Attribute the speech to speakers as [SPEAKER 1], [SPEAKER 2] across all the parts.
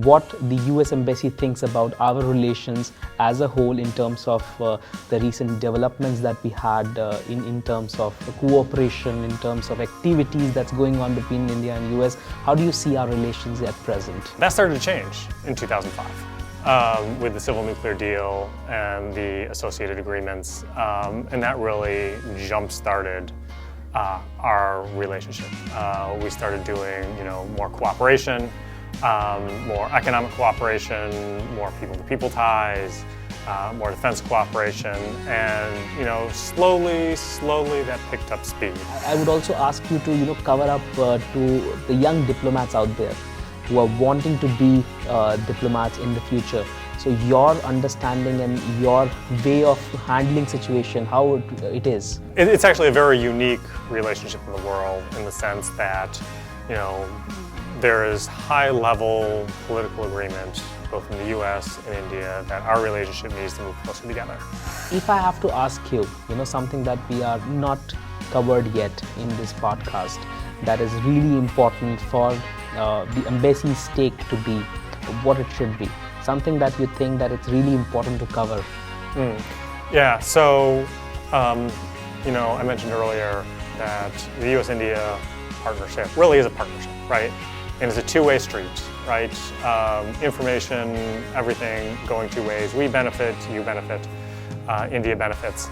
[SPEAKER 1] what the US Embassy thinks about our relations as a whole in terms of the recent developments that we had in terms of cooperation, in terms of activities that's going on between India and US. How do you see our relations at present?
[SPEAKER 2] That started to change in 2005 with the civil nuclear deal and the associated agreements, and that really jump-started our relationship. We started doing, more cooperation, more economic cooperation, more people-to-people ties, more defense cooperation, and slowly that picked up speed.
[SPEAKER 1] I would also ask you to cover up to the young diplomats out there who are wanting to be diplomats in the future. So your understanding and your way of handling situation, how it is?
[SPEAKER 2] It's actually a very unique relationship in the world in the sense that, there is high-level political agreement both in the US and India that our relationship needs to move closer together.
[SPEAKER 1] If I have to ask you, something that we are not covered yet in this podcast that is really important for the embassy's stake to be what it should be, something that you think that it's really important to cover.
[SPEAKER 2] Yeah, so, I mentioned earlier that the US-India partnership really is a partnership, right? And it's a two-way street, right? Information, everything going two ways. We benefit, you benefit, India benefits.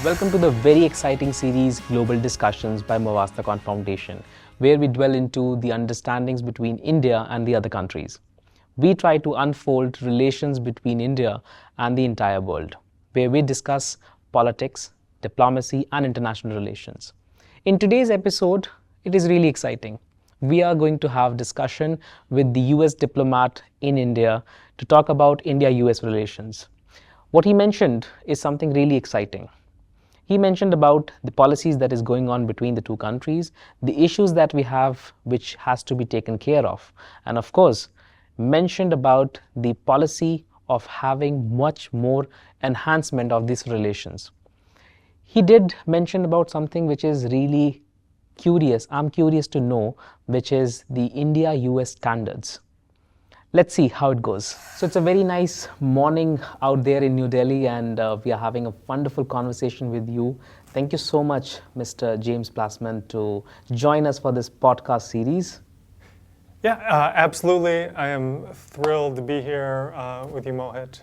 [SPEAKER 1] Welcome to the very exciting series Global Discussions by Movastacon Foundation, where we dwell into the understandings between India and the other countries. We try to unfold relations between India and the entire world, where we discuss politics, diplomacy, and international relations. In today's episode, it is really exciting. We are going to have discussion with the US Diplomat in India to talk about India-US relations. What he mentioned is something really exciting. He mentioned about the policies that is going on between the two countries, the issues that we have which has to be taken care of, and of course, mentioned about the policy of having much more enhancement of these relations. He did mention about something which is really curious, I'm curious to know, which is the India-US standards. Let's see how it goes. So it's a very nice morning out there in New Delhi, and we are having a wonderful conversation with you. Thank you so much, Mr. James Plasman, to join us for this podcast series.
[SPEAKER 2] Yeah, absolutely. I am thrilled to be here with you, Mohit.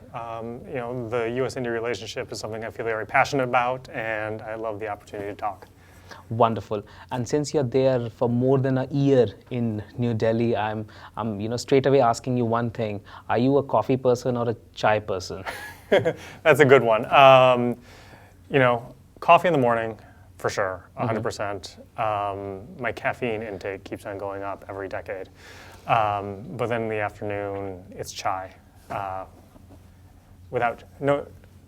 [SPEAKER 2] The US-India relationship is something I feel very passionate about, and I love the opportunity to talk.
[SPEAKER 1] Wonderful. And since you're there for more than a year in New Delhi, I'm straight away asking you one thing. Are you a coffee person or a chai person?
[SPEAKER 2] That's a good one. Coffee in the morning, for sure, 100%. My caffeine intake keeps on going up every decade. But then in the afternoon, it's chai.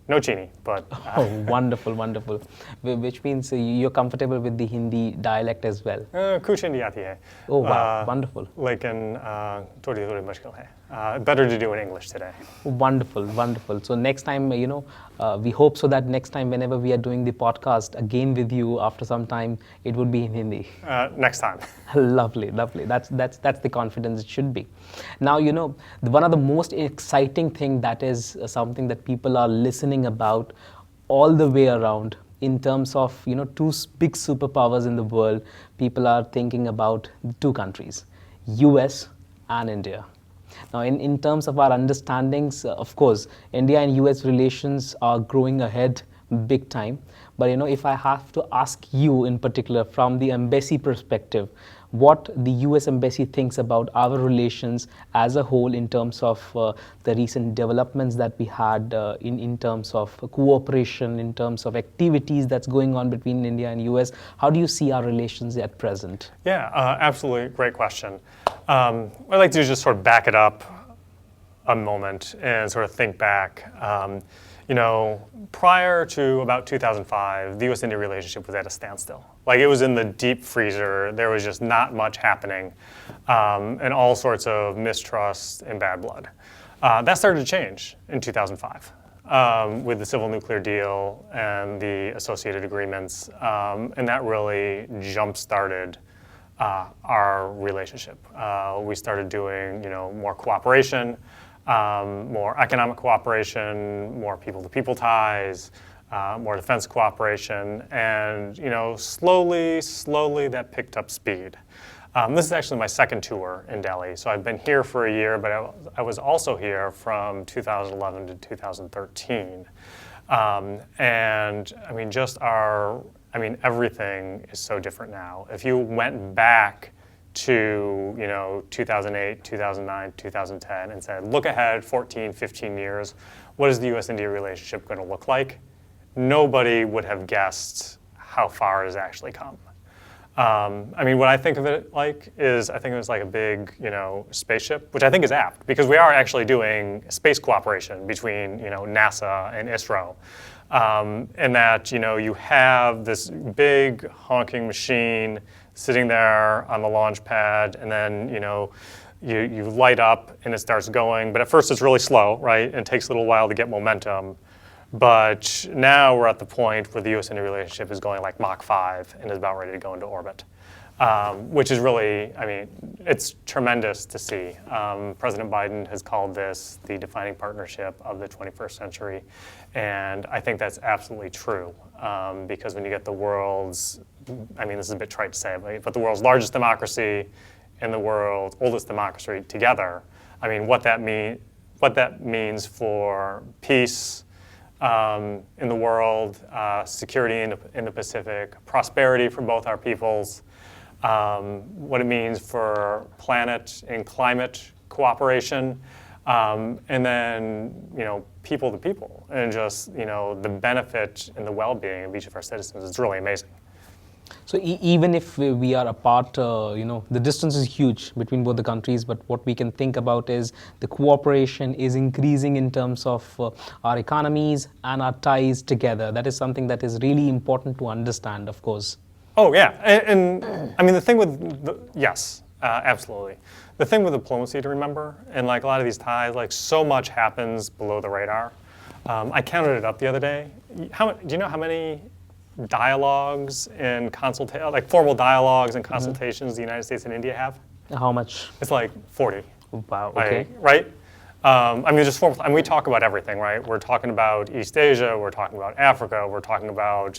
[SPEAKER 2] No chini, but...
[SPEAKER 1] Oh, wonderful, wonderful. Which means you're comfortable with the Hindi dialect as well.
[SPEAKER 2] Kuch Hindi aati hai.
[SPEAKER 1] Oh, wow, wonderful.
[SPEAKER 2] Lekin thodi mushkil hai. Better to do in English today.
[SPEAKER 1] Wonderful, wonderful. So next time, we hope so that next time whenever we are doing the podcast again with you after some time, it would be in Hindi.
[SPEAKER 2] Next time.
[SPEAKER 1] Lovely, lovely. That's the confidence it should be. Now, one of the most exciting thing that is something that people are listening about all the way around in terms of, two big superpowers in the world, people are thinking about the two countries, US and India. Now, in terms of our understandings, of course, India and US relations are growing ahead big time. But, if I have to ask you in particular from the embassy perspective, what the US Embassy thinks about our relations as a whole in terms of the recent developments that we had in terms of cooperation, in terms of activities that's going on between India and US. How do you see our relations at present?
[SPEAKER 2] Yeah, absolutely. Great question. What I'd like to do is just sort of back it up a moment and sort of think back. Prior to about 2005, the US-India relationship was at a standstill. Like, it was in the deep freezer. There was just not much happening, and all sorts of mistrust and bad blood. That started to change in 2005 with the civil nuclear deal and the associated agreements, and that really jump-started our relationship. We started doing, more cooperation, more economic cooperation, more people-to-people ties, more defense cooperation, and slowly that picked up speed. This is actually my second tour in Delhi, so I've been here for a year, but I was also here from 2011 to 2013. And I mean, everything is so different now. If you went back to 2008, 2009, 2010 and said, look ahead 14, 15 years, what is the US-India relationship going to look like? Nobody would have guessed how far it has actually come. What I think of it like is, I think it was like a big, spaceship, which I think is apt because we are actually doing space cooperation between, NASA and ISRO. And that, you have this big honking machine sitting there on the launch pad, and then, you light up and it starts going. But at first it's really slow, right? And it takes a little while to get momentum. But now we're at the point where the US-India relationship is going like Mach 5 and is about ready to go into orbit, which is really, it's tremendous to see. President Biden has called this the defining partnership of the 21st century. And I think that's absolutely true, because when you get the world's, this is a bit trite to say, but the world's largest democracy and the world's oldest democracy together, what that means for peace in the world, security in the Pacific, prosperity for both our peoples, what it means for planet and climate cooperation, and then, people to people, and just, the benefit and the well-being of each of our citizens is really amazing.
[SPEAKER 1] So even if we are apart, the distance is huge between both the countries, but what we can think about is the cooperation is increasing in terms of our economies and our ties together. That is something that is really important to understand, of course.
[SPEAKER 2] Oh, yeah. And the thing with, yes, absolutely. The thing with diplomacy to remember, and like a lot of these ties, like so much happens below the radar. I counted it up the other day. Do you know how many dialogues and formal dialogues and consultations the United States and India have?
[SPEAKER 1] How much?
[SPEAKER 2] It's like 40.
[SPEAKER 1] Wow, okay.
[SPEAKER 2] Right? Just formal, we talk about everything, right? We're talking about East Asia, we're talking about Africa, we're talking about,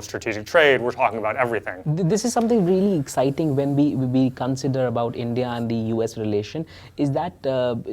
[SPEAKER 2] strategic trade, we're talking about everything.
[SPEAKER 1] This is something really exciting when we consider about India and the US relation, is that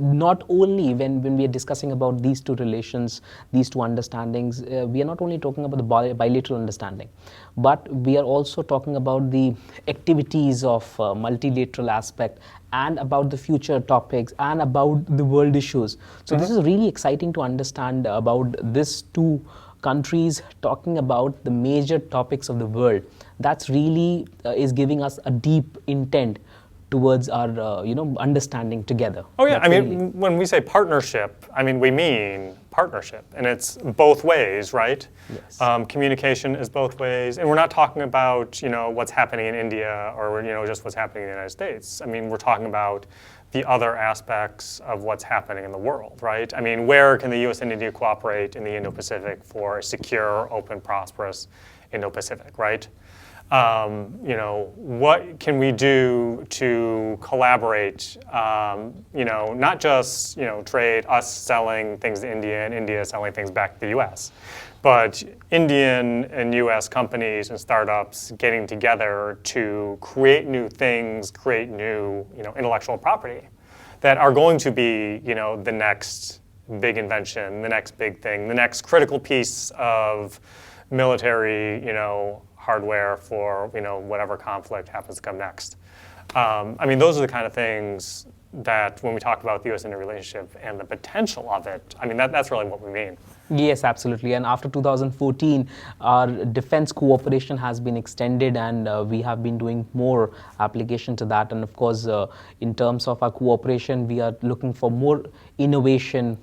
[SPEAKER 1] not only when we are discussing about these two relations, these two understandings, we are not only talking about the bilateral understanding, but we are also talking about the activities of multilateral aspect, and about the future topics, and about the world issues. So this is really exciting to understand about these two countries talking about the major topics of the world. That's really is giving us a deep intent towards our understanding together.
[SPEAKER 2] Oh yeah, when we say partnership, we mean partnership, and it's both ways, right?
[SPEAKER 1] Yes.
[SPEAKER 2] Communication is both ways, and we're not talking about what's happening in India or just what's happening in the United States. We're talking about the other aspects of what's happening in the world, right? Where can the U.S. and India cooperate in the Indo-Pacific for a secure, open, prosperous Indo-Pacific, right? What can we do to collaborate, not just, trade, us selling things to India and India selling things back to the US, but Indian and US companies and startups getting together to create new things, create new, intellectual property that are going to be, the next big invention, the next big thing, the next critical piece of military, hardware for whatever conflict happens to come next. I mean, those are the kind of things that when we talk about the U.S.-India relationship and the potential of it, I mean, that's really what we mean.
[SPEAKER 1] Yes, absolutely. And after 2014, our defense cooperation has been extended, and we have been doing more application to that. And of course, in terms of our cooperation, we are looking for more innovation,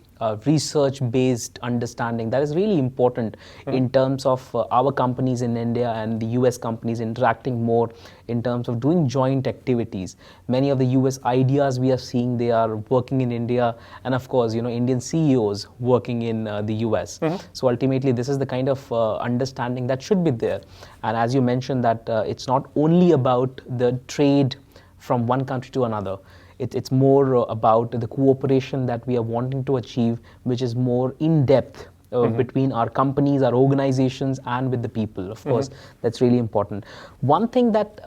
[SPEAKER 1] research-based understanding. That is really important in terms of our companies in India and the US companies interacting more in terms of doing joint activities. Many of the US ideas we are seeing, they are working in India, and of course, Indian CEOs working in the US. So ultimately, this is the kind of understanding that should be there. And as you mentioned, that it's not only about the trade from one country to another. It's more about the cooperation that we are wanting to achieve, which is more in-depth between our companies, our organizations, and with the people. Of course, that's really important. One thing that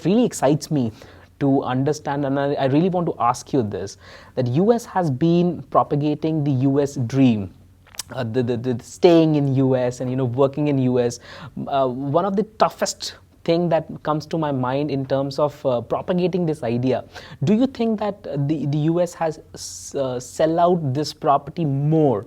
[SPEAKER 1] really excites me to understand, and I really want to ask you this, that US has been propagating the US dream. The staying in US and working in US. One of the toughest thing that comes to my mind in terms of propagating this idea. Do you think that the US has sell out this property more,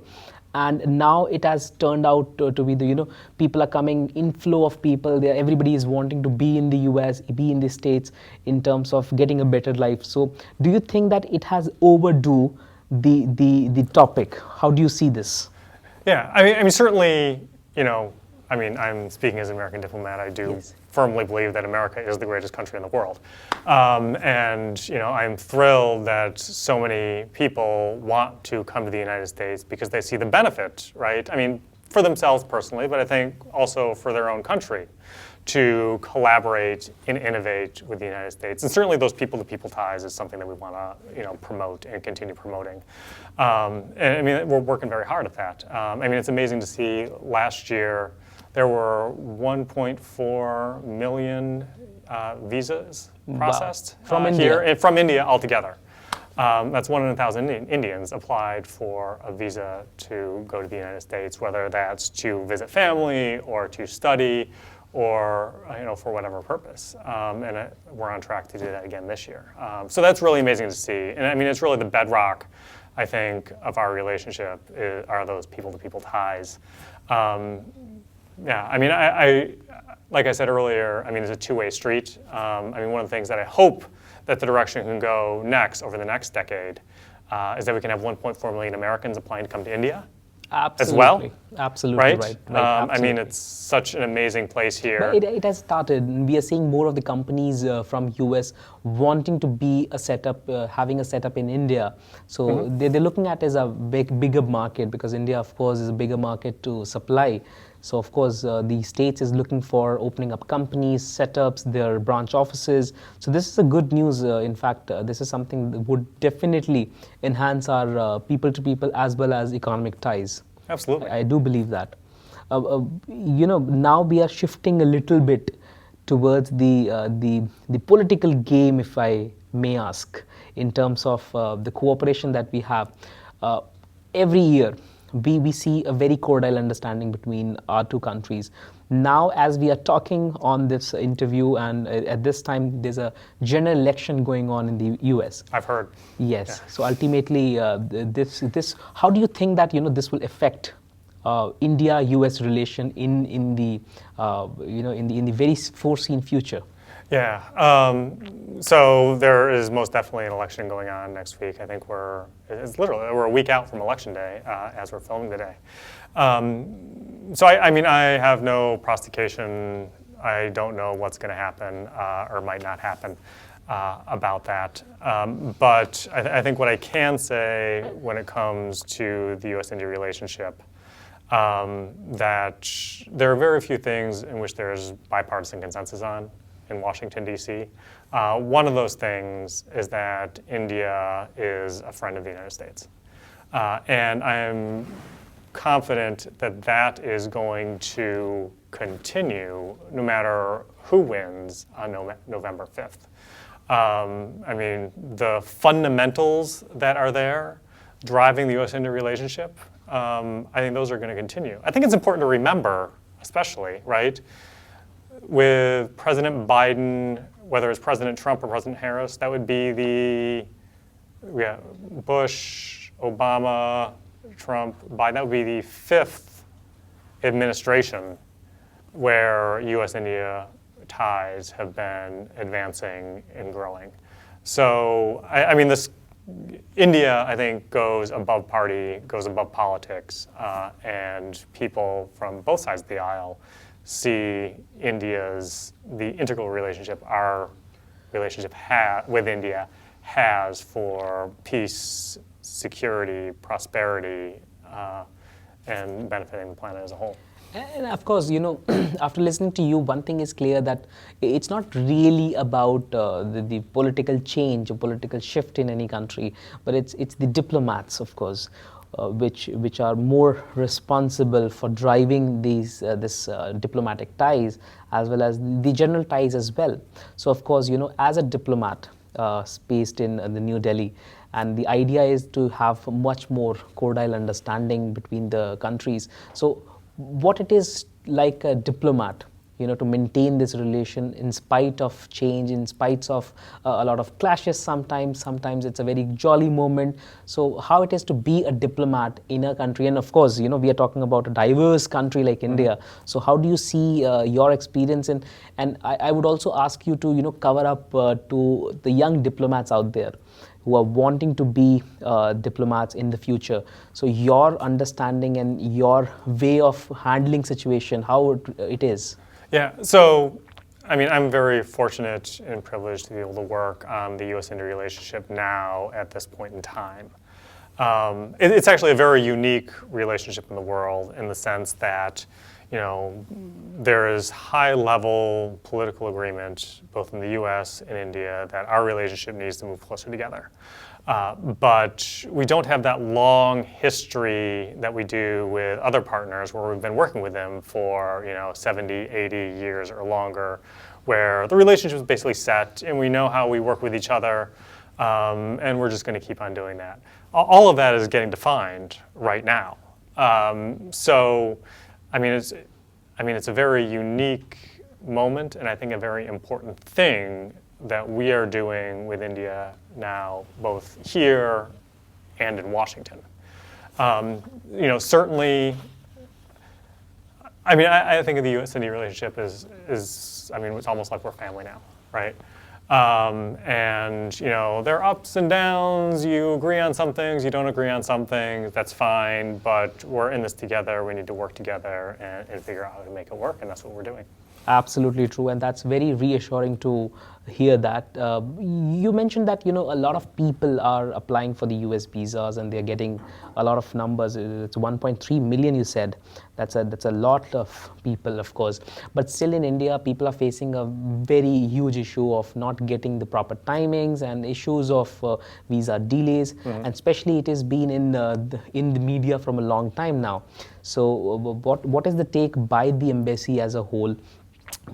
[SPEAKER 1] and now it has turned out to be the people are coming, inflow of people there, everybody is wanting to be in the US, be in the States in terms of getting a better life? So do you think that it has overdue the topic? How do you see this?
[SPEAKER 2] Yeah, I mean certainly, I mean, I'm speaking as an American diplomat. I do firmly believe that America is the greatest country in the world. And, I'm thrilled that so many people want to come to the United States because they see the benefit, right? I mean, for themselves personally, but I think also for their own country to collaborate and innovate with the United States. And certainly those people-to-people ties is something that we want to, promote and continue promoting. And I mean, we're working very hard at that. I mean, it's amazing to see last year, there were 1.4 million visas processed
[SPEAKER 1] from
[SPEAKER 2] India. Here, from India altogether. That's 1 in 1,000 Indians applied for a visa to go to the United States, whether that's to visit family or to study or for whatever purpose. And we're on track to do that again this year. So that's really amazing to see. And I mean, it's really the bedrock, I think, of our relationship are those people-to-people ties. Yeah, I mean, I like I said earlier, I mean, it's a two-way street. I mean, one of the things that I hope that the direction can go next over the next decade is that we can have 1.4 million Americans applying to come to India.
[SPEAKER 1] Absolutely.
[SPEAKER 2] As well.
[SPEAKER 1] Absolutely
[SPEAKER 2] right.
[SPEAKER 1] Absolutely.
[SPEAKER 2] I mean, it's such an amazing place here.
[SPEAKER 1] But it has started. We are seeing more of the companies from US wanting to be a setup, having a setup in India. So they're looking at it as a bigger market, because India, of course, is a bigger market to supply. So of course, the States is looking for opening up companies, setups, their branch offices. So this is a good news. In fact, this is something that would definitely enhance our people-to-people as well as economic ties.
[SPEAKER 2] Absolutely.
[SPEAKER 1] I do believe that. Now we are shifting a little bit towards the political game, if I may ask, in terms of the cooperation that we have. Every year, we see a very cordial understanding between our two countries. Now, as we are talking on this interview, and at this time, there's a general election going on in the US.
[SPEAKER 2] I've heard.
[SPEAKER 1] Yes.
[SPEAKER 2] Yeah.
[SPEAKER 1] So ultimately, this. How do you think that this will affect India-US relation in the very foreseen future?
[SPEAKER 2] Yeah. So there is most definitely an election going on next week. I think we're a week out from Election Day as we're filming today. So I mean, I have no prostication. I don't know what's going to happen or might not happen about that. But I think what I can say when it comes to the U.S.-India relationship, that there are very few things in which there's bipartisan consensus on in Washington, D.C. One of those things is that India is a friend of the United States. And I'm confident that that is going to continue no matter who wins on November 5th. I mean, the fundamentals that are there driving the U.S.-India relationship, I think those are going to continue. I think it's important to remember, especially, right? with President Biden, whether it's President Trump or President Harris, that would be the Bush, Obama, Trump, Biden. That would be the fifth administration where U.S.-India ties have been advancing and growing. So, I mean, India, I think, goes above party, goes above politics, and people from both sides of the aisle see the integral relationship our relationship with India has for peace, security, prosperity, and benefiting the planet as a whole.
[SPEAKER 1] And of course, after listening to you, one thing is clear that it's not really about the political change or political shift in any country, but it's the diplomats, of course, which are more responsible for driving this diplomatic ties as well as the general ties as well. So, of course, as a diplomat based in the New Delhi, and the idea is to have much more cordial understanding between the countries. So, what it is like a diplomat, to maintain this relation in spite of change, in spite of a lot of clashes sometimes it's a very jolly moment. So how it is to be a diplomat in a country, and of course, we are talking about a diverse country like India. So how do you see your experience in, and I would also ask you to, cover up to the young diplomats out there who are wanting to be diplomats in the future. So your understanding and your way of handling situation, how it is.
[SPEAKER 2] Yeah, so, I mean, I'm very fortunate and privileged to be able to work on the U.S.-India relationship now at this point in time. It's actually a very unique relationship in the world in the sense that, there is high-level political agreement both in the U.S. and India that our relationship needs to move closer together. But we don't have that long history that we do with other partners where we've been working with them for 70, 80 years or longer, where the relationship is basically set and we know how we work with each other, and we're just going to keep on doing that. All of that is getting defined right now. So, it's a very unique moment, and I think a very important thing that we are doing with India now, both here and in Washington. Certainly, I think of the U.S.-India relationship is it's almost like we're family now, right? There are ups and downs. You agree on some things, you don't agree on some things, that's fine, but we're in this together. We need to work together and figure out how to make it work, and that's what we're doing.
[SPEAKER 1] Absolutely true, and that's very reassuring to hear that. You mentioned that a lot of people are applying for the US visas and they're getting a lot of numbers. It's 1.3 million, you said. That's a lot of people, of course. But still in India, people are facing a very huge issue of not getting the proper timings and issues of visa delays. And especially it has been in the media from a long time now. So what is the take by the embassy as a whole?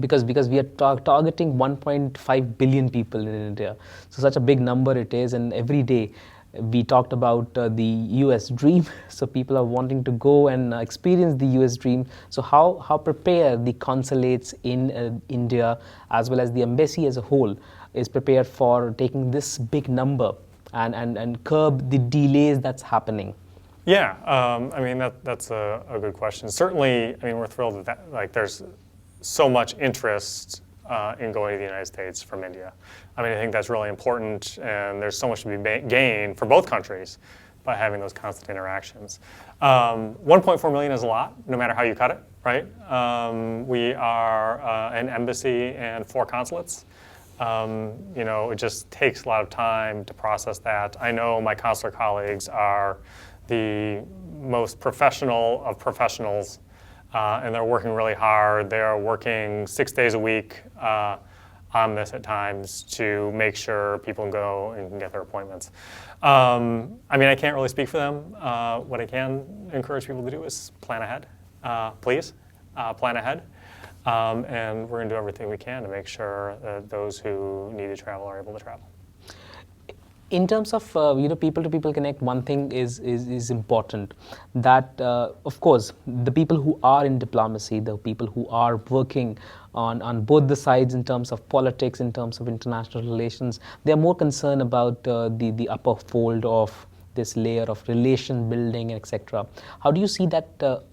[SPEAKER 1] Because we are targeting 1.5 billion people in India. So such a big number it is, and every day we talked about the US dream. So people are wanting to go and experience the US dream. So how prepared the consulates in India as well as the embassy as a whole is prepared for taking this big number and curb the delays that's happening?
[SPEAKER 2] Yeah, that's a good question. Certainly, we're thrilled that there's so much interest in going to the United States from India. I think that's really important, and there's so much to be gained for both countries by having those constant interactions. 1.4 million is a lot, no matter how you cut it, right? We are an embassy and 4 consulates. It just takes a lot of time to process that. I know my consular colleagues are the most professional of professionals, and they're working really hard. They're working 6 days a week on this at times to make sure people can go and can get their appointments. I can't really speak for them. What I can encourage people to do is plan ahead. Please, plan ahead. And we're going to do everything we can to make sure that those who need to travel are able to travel.
[SPEAKER 1] In terms of people to people connect, one thing is important, that of course the people who are in diplomacy, the people who are working on both the sides in terms of politics, in terms of international relations, they are more concerned about the upper fold of this layer of relation building, etc. How do you see that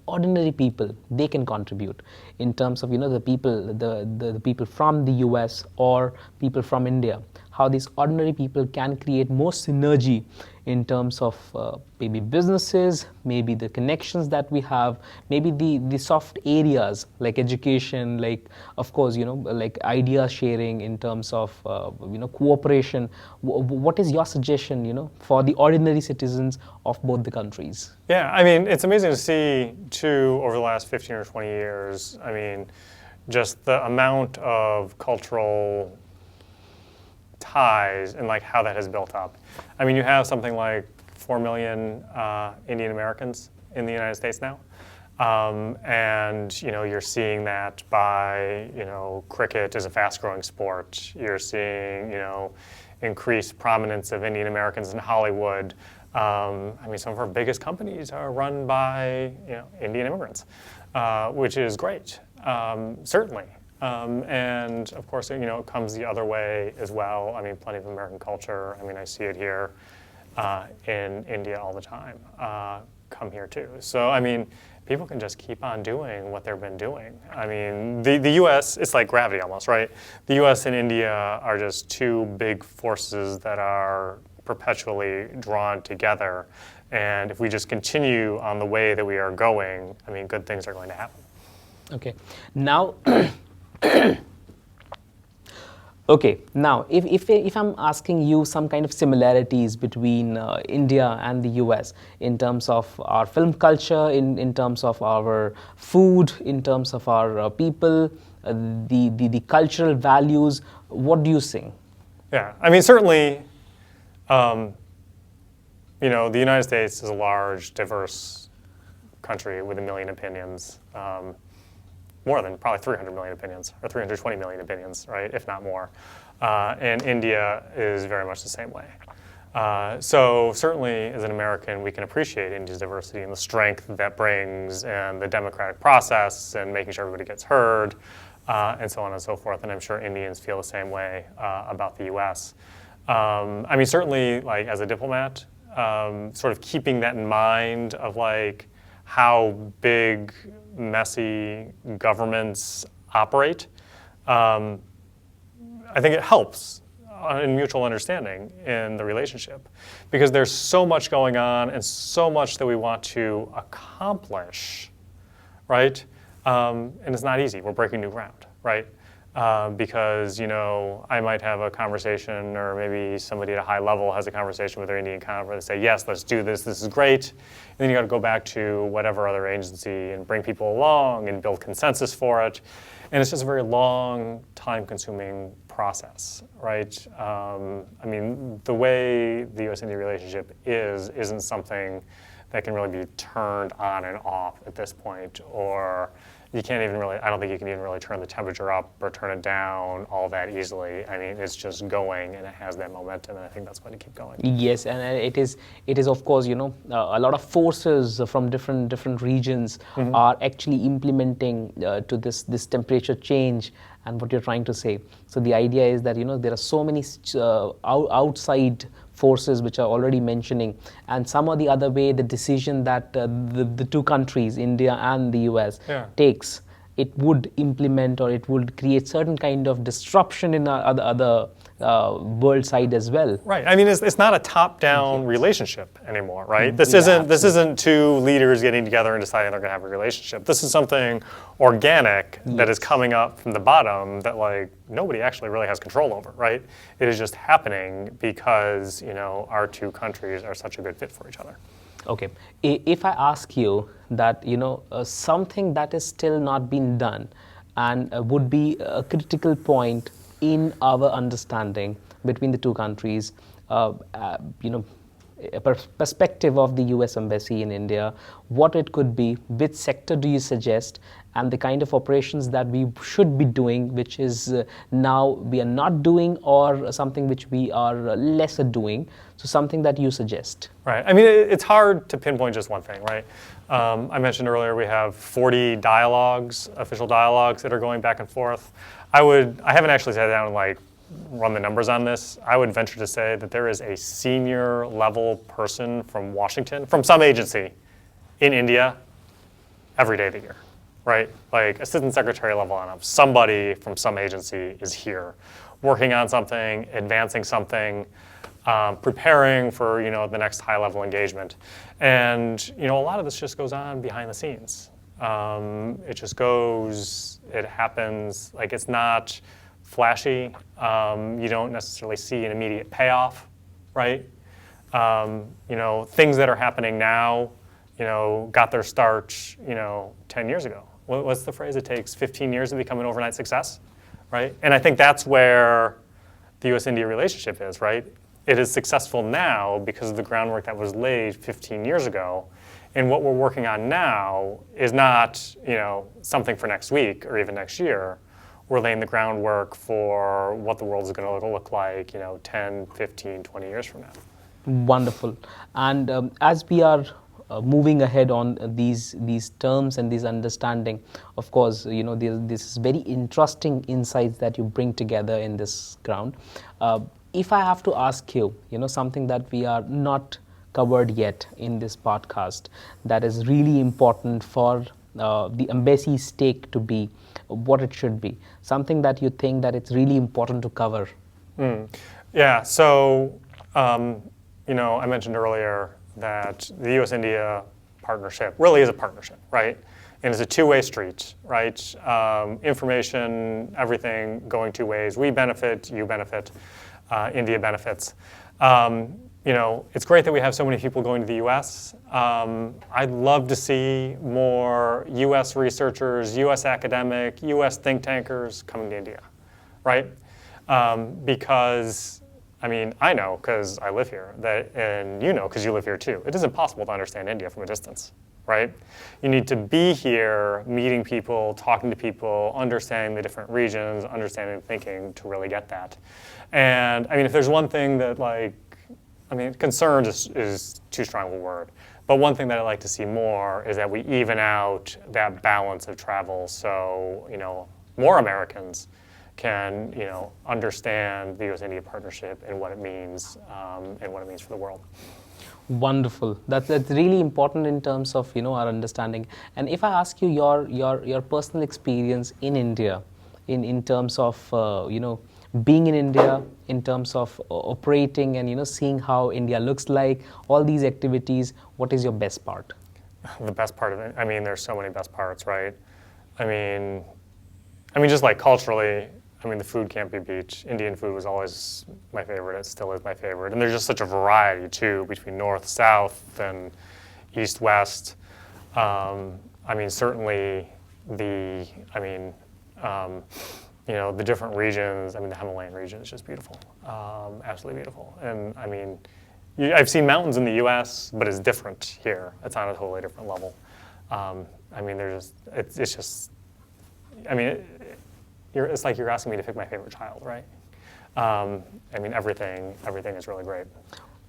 [SPEAKER 1] ordinary people, they can contribute in terms of the people, the people from the US or people from India, how these ordinary people can create more synergy in terms of maybe businesses, maybe the connections that we have, maybe the soft areas like education, like of course like idea sharing in terms of cooperation. What is your suggestion for the ordinary citizens of both the countries?
[SPEAKER 2] Yeah, I mean, it's amazing to see too over the last 15 or 20 years. I mean, just the amount of cultural ties and like how that has built up. I mean, you have something like 4 million Indian Americans in the United States now. And you're seeing that by cricket is a fast-growing sport. You're seeing increased prominence of Indian Americans in Hollywood. I mean, some of our biggest companies are run by Indian immigrants, which is great, certainly. And of course, it comes the other way as well. I mean, plenty of American culture. I mean, I see it here in India all the time. Come here too. So, I mean, people can just keep on doing what they've been doing. I mean, the U.S., it's like gravity almost, right? The U.S. and India are just two big forces that are perpetually drawn together. And if we just continue on the way that we are going, I mean, good things are going to happen.
[SPEAKER 1] Okay. Now, okay. Now, if I'm asking you some kind of similarities between India and the US in terms of our film culture, in terms of our food, in terms of our people, the cultural values, what do you think?
[SPEAKER 2] Yeah, I mean, certainly, the United States is a large, diverse country with 1 million opinions. More than probably 300 million opinions, or 320 million opinions, right, if not more. And India is very much the same way. So certainly, as an American, we can appreciate India's diversity and the strength that brings, and the democratic process, and making sure everybody gets heard, and so on and so forth. And I'm sure Indians feel the same way about the U.S. I mean, certainly, like as a diplomat, sort of keeping that in mind of like how big, messy governments operate, I think it helps in mutual understanding in the relationship, because there's so much going on and so much that we want to accomplish, right? And it's not easy. We're breaking new ground, right? Because I might have a conversation, or maybe somebody at a high level has a conversation with their Indian counterpart and say, yes, let's do this, this is great. And then you got to go back to whatever other agency and bring people along and build consensus for it. And it's just a very long, time-consuming process, right? I mean, the way the U.S.-India relationship isn't something that can really be turned on and off at this point, or you can't even really, I don't think you can even really turn the temperature up or turn it down all that easily. I mean, it's just going, and it has that momentum, and I think that's going to keep going.
[SPEAKER 1] Yes, and it is of course, a lot of forces from different regions are actually implementing to this temperature change and what you're trying to say. So the idea is that, there are so many outside forces which are already mentioning, and some or the other way, the decision that the two countries, India and the US, takes, it would implement, or it would create certain kind of disruption in other world side as well.
[SPEAKER 2] Right. I mean, it's not a top-down relationship anymore, right? This isn't two leaders getting together and deciding they're going to have a relationship. This is something organic that is coming up from the bottom that like nobody actually really has control over, right? It is just happening because our two countries are such a good fit for each other.
[SPEAKER 1] Okay. If I ask you that something that is still not been done and would be a critical point in our understanding between the two countries, a perspective of the US Embassy in India, what it could be, which sector do you suggest, and the kind of operations that we should be doing, which is now we are not doing, or something which we are lesser doing? So something that you suggest.
[SPEAKER 2] Right. I mean, it's hard to pinpoint just one thing, right? I mentioned earlier we have 40 dialogues, official dialogues that are going back and forth. I haven't actually sat down and like run the numbers on this. I would venture to say that there is a senior level person from Washington, from some agency in India, every day of the year, right? Like assistant secretary level on up. Somebody from some agency is here, working on something, advancing something, preparing for the next high level engagement. And a lot of this just goes on behind the scenes. It just goes, it happens, like it's not flashy. You don't necessarily see an immediate payoff, right? Things that are happening now, got their start, 10 years ago. What's the phrase? It takes 15 years to become an overnight success, right? And I think that's where the US-India relationship is, right? It is successful now because of the groundwork that was laid 15 years ago. And what we're working on now is not, something for next week or even next year. We're laying the groundwork for what the world is going to look like, 10, 15, 20 years from now.
[SPEAKER 1] Wonderful. And as we are moving ahead on these terms and these understanding, of course, this is very interesting insights that you bring together in this ground. If I have to ask you, something that we are not covered yet in this podcast that is really important for the embassy's take to be what it should be, something that you think that it's really important to cover?
[SPEAKER 2] Yeah, so, I mentioned earlier that the US-India partnership really is a partnership, right? And it's a two-way street, right? Information, everything going two ways. We benefit, you benefit, India benefits. It's great that we have so many people going to the US. I'd love to see more US researchers, US academic, US think tankers coming to India, right? Because, I know because I live here, and because you live here too, it is impossible to understand India from a distance, right? You need to be here, meeting people, talking to people, understanding the different regions, understanding thinking to really get that. And if there's one thing that concern is too strong of a word, but one thing that I'd like to see more is that we even out that balance of travel so, more Americans can, understand the US-India partnership and what it means for the world.
[SPEAKER 1] Wonderful. That's really important in terms of, our understanding. And if I ask you your personal experience in India, in terms of, being in India, in terms of operating and seeing how India looks like, all these activities, what is your best part?
[SPEAKER 2] The best part of it, there's so many best parts, right? Just like culturally, the food can't be beat. Indian food was always my favorite. It still is my favorite. And there's just such a variety too between north, south, and east, west. Certainly the different regions. The Himalayan region is just beautiful, absolutely beautiful. And I've seen mountains in the U.S., but it's different here. It's on a totally different level. It's like you're asking me to pick my favorite child, right? Everything is really great.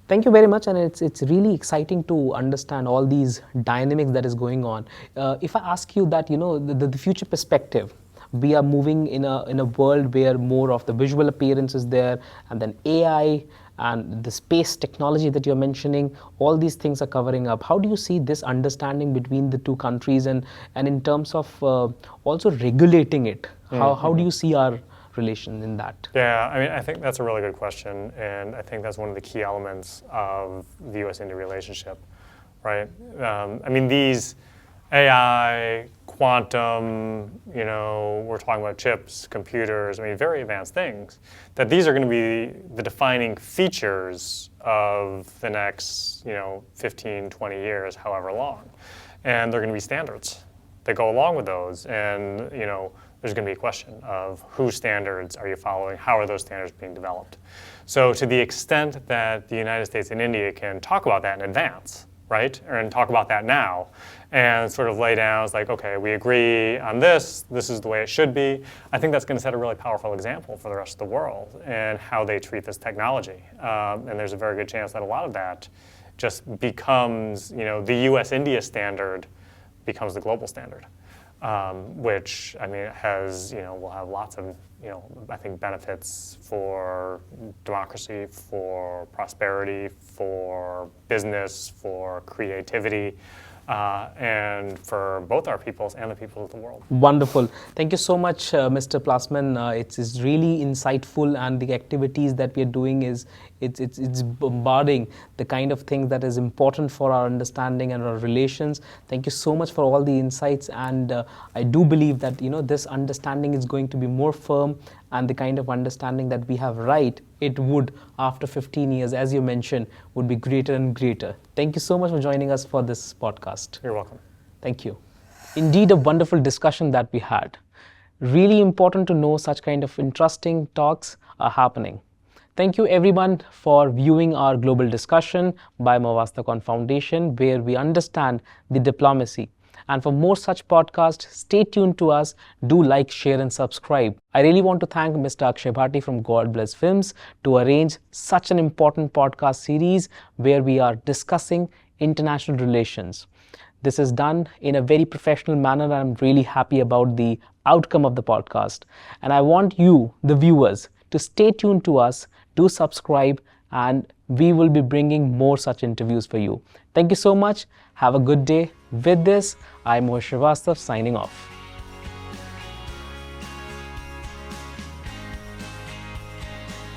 [SPEAKER 1] Thank you very much, and it's really exciting to understand all these dynamics that is going on. If I ask you that, the future perspective, we are moving in a world where more of the visual appearance is there, and then AI and the space technology that you're mentioning, all these things are covering up. How do you see this understanding between the two countries, and in terms of also regulating it? How do you see our relation in that?
[SPEAKER 2] Yeah, I think that's a really good question, and I think that's one of the key elements of the US-India relationship, right? These AI, quantum, we're talking about chips, computers, very advanced things, that these are going to be the defining features of the next, 15, 20 years, however long. And they're going to be standards that go along with those. And, there's going to be a question of whose standards are you following? How are those standards being developed? So to the extent that the United States and India can talk about that in advance, right? And talk about that now and sort of lay down, it's like, okay, we agree on this is the way it should be. I think that's going to set a really powerful example for the rest of the world and how they treat this technology. And there's a very good chance that a lot of that just becomes, the US-India standard becomes the global standard. Which, I mean, will have lots of, I think benefits for democracy, for prosperity, for business, for creativity, and for both our peoples and the peoples of the world.
[SPEAKER 1] Wonderful. Thank you so much, Mr. Plasman. It's really insightful, and the activities that we are doing it's bombarding the kind of things that is important for our understanding and our relations. Thank you so much for all the insights, and I do believe that this understanding is going to be more firm, and the kind of understanding that we have it would, after 15 years, as you mentioned, would be greater and greater. Thank you so much for joining us for this podcast.
[SPEAKER 2] You're welcome.
[SPEAKER 1] Thank you. Indeed, a wonderful discussion that we had. Really important to know such kind of interesting talks are happening. Thank you everyone for viewing our global discussion by Movastacon Foundation, where we understand the diplomacy. And for more such podcasts, stay tuned to us. Do like, share, and subscribe. I really want to thank Mr. Akshay Bhatti from Godblessfilms to arrange such an important podcast series where we are discussing international relations. This is done in a very professional manner, and I'm really happy about the outcome of the podcast. And I want you, the viewers, to stay tuned to us, do subscribe, and we will be bringing more such interviews for you. Thank you so much. Have a good day. With this, I'm Mohish Srivastava signing off.